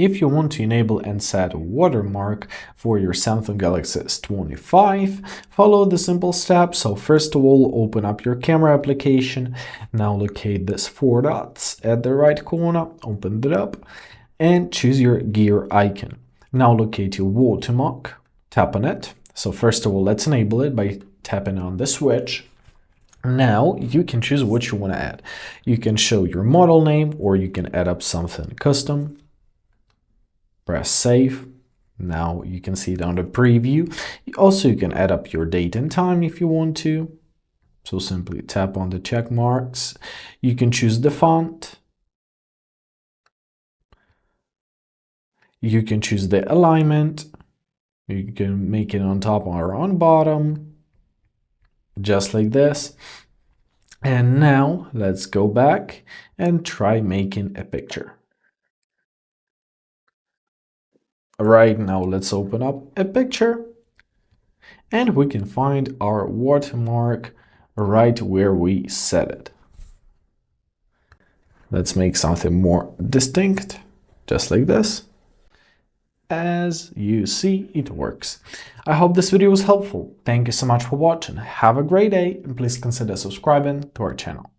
if you want to enable and set watermark for your Samsung Galaxy S25, follow the simple steps. So first of all, open up your camera application. Now locate this 4 dots at the right corner, open it up, and choose your gear icon. Now locate your watermark, tap on it. So first of all, let's enable it by tapping on the switch. Now you can choose what you want to add. You can show your model name, or you can add up something custom. Press save. Now you can see it on the preview. Also, you can add up your date and time if you want to. So simply tap on the check marks. You can choose the font. You can choose the alignment. You can make it on top or on bottom, just like this. And now let's go back and try making a picture. Right now, let's open up a picture and we can find our watermark right where we set it. Let's make something more distinct, just like this. As you see, it works. I hope this video was helpful. Thank you so much for watching. Have a great day and please consider subscribing to our channel.